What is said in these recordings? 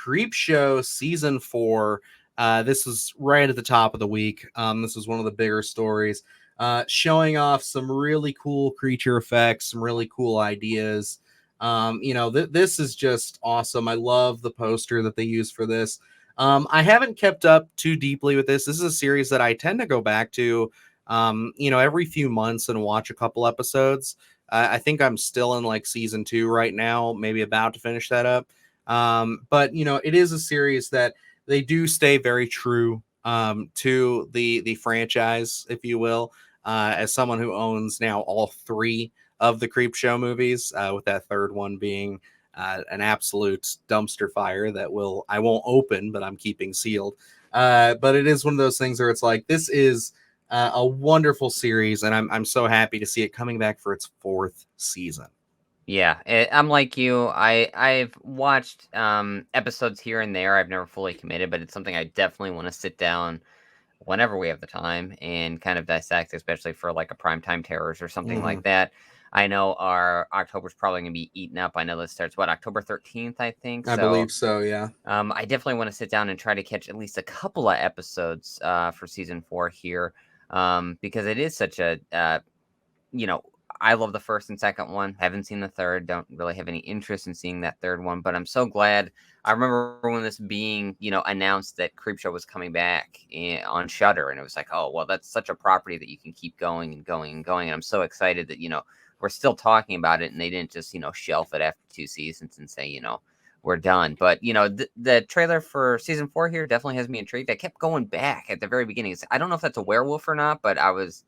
Creepshow season 4. This was right at the top of the week. This was one of the bigger stories, showing off some really cool creature effects, some really cool ideas. This is just awesome. I love the poster that they use for this. I haven't kept up too deeply with this. This is a series that I tend to go back to, every few months and watch a couple episodes. I think I'm still in like season 2 right now, maybe about to finish that up. But it is a series that they do stay very true to the franchise, if you will. As someone who owns now all 3 of the Creepshow movies, with that third one being an absolute dumpster fire that I won't open, but I'm keeping sealed. But it is one of those things where it's like, this is a wonderful series, and I'm so happy to see it coming back for its 4th season. Yeah, I'm like you. I've watched episodes here and there. I've never fully committed, but it's something I definitely want to sit down whenever we have the time and kind of dissect, especially for like a primetime terrors or something Mm-hmm. like that. I know our October's probably going to be eaten up. I know this starts October 13th, I think. I So believe so, yeah. I definitely want to sit down and try to catch at least a couple of episodes for season 4 here, because it is such a you know, I love the first and second one. Haven't seen the third. Don't really have any interest in seeing that third one, but I'm so glad. I remember when this being, announced that Creepshow was coming back on Shudder, and it was like, oh, well, that's such a property that you can keep going and going and going. And I'm so excited that, we're still talking about it, and they didn't just, shelf it after 2 seasons and say, we're done. But, the trailer for season 4 here definitely has me intrigued. I kept going back at the very beginning. I don't know if that's a werewolf or not, but I was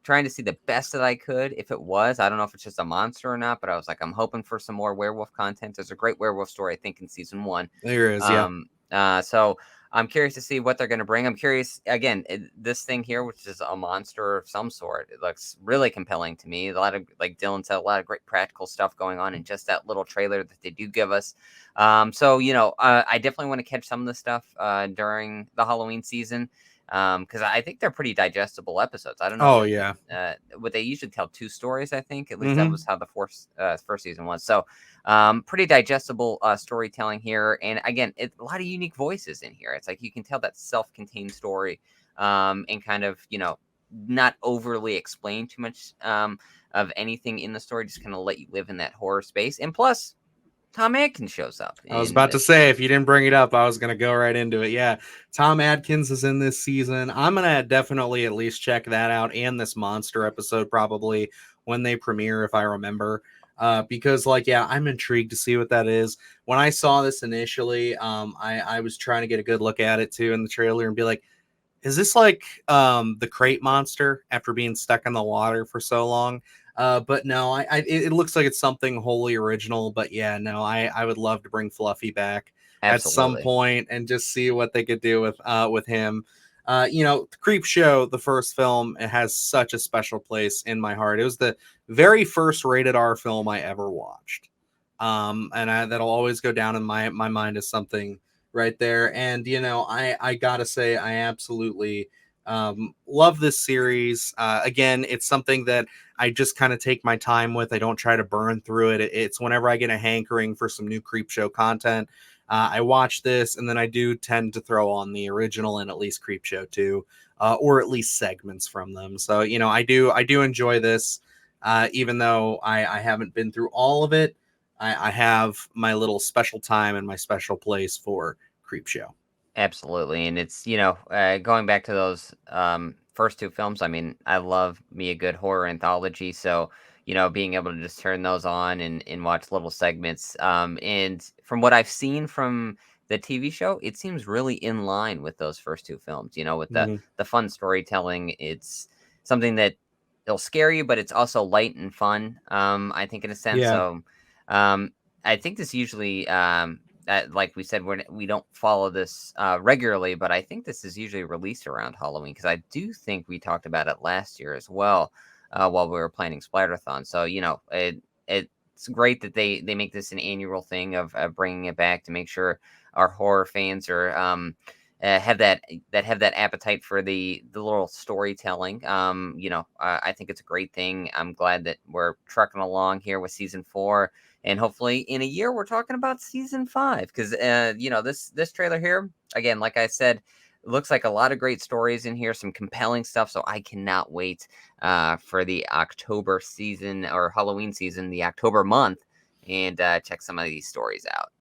trying to see the best that I could. If it was, I don't know if it's just a monster or not, but I was like, I'm hoping for some more werewolf content. There's a great werewolf story, I think, in season 1. There is, yeah. So I'm curious to see what they're going to bring. I'm curious, again, this thing here, which is a monster of some sort, it looks really compelling to me. A lot of, like Dylan said, a lot of great practical stuff going on in just that little trailer that they do give us. I definitely want to catch some of the stuff during the Halloween season, because I think they're pretty digestible episodes. I don't know. Oh, yeah. What they usually tell 2 stories, I think. At least that Mm-hmm. was how the first season was. So, pretty digestible storytelling here. And again, a lot of unique voices in here. It's like you can tell that self-contained story, and kind of, not overly explain too much of anything in the story. Just kind of let you live in that horror space. And plus, Tom Atkins shows up I was in about to this. say, if you didn't bring it up, I was going to go right into it. Yeah, Tom Atkins is in this season. I'm going to definitely at least check that out, and this monster episode probably when they premiere, if I remember. Because, like, yeah, I'm intrigued to see what that is. When I saw this initially, I was trying to get a good look at it, too, in the trailer and be like, is this like the crate monster after being stuck in the water for so long? But no, it looks like it's something wholly original. But yeah, no, I would love to bring Fluffy back at some Absolutely. point and just see what they could do with him. Creepshow, the first film, it has such a special place in my heart. It was the very first rated R film I ever watched. That'll always go down in my mind as something right there. And I gotta say, I absolutely love this series. Again, it's something that I just kind of take my time with. I don't try to burn through it. It's whenever I get a hankering for some new Creepshow content, I watch this, and then I do tend to throw on the original and at least Creepshow 2, or at least segments from them. So I do enjoy this, even though I haven't been through all of it. I have my little special time and my special place for Creepshow. Absolutely, and it's, going back to those, first 2 films, I mean, I love me a good horror anthology, so, being able to just turn those on and watch little segments, and from what I've seen from the TV show, it seems really in line with those first 2 films, with the Mm-hmm. the fun storytelling. It's something that it'll scare you, but it's also light and fun, I think, in a sense. Yeah. So, I think this usually, like we said, we don't follow this regularly, but I think this is usually released around Halloween, because I do think we talked about it last year as well, while we were planning Splatterthon. So it's great that they make this an annual thing of bringing it back to make sure our horror fans are have that appetite for the little storytelling. I think it's a great thing. I'm glad that we're trucking along here with season 4, and hopefully in a year we're talking about season 5, because this trailer here, again, like I said, looks like a lot of great stories in here, some compelling stuff. So I cannot wait for the October season, or Halloween season, the October month, and check some of these stories out.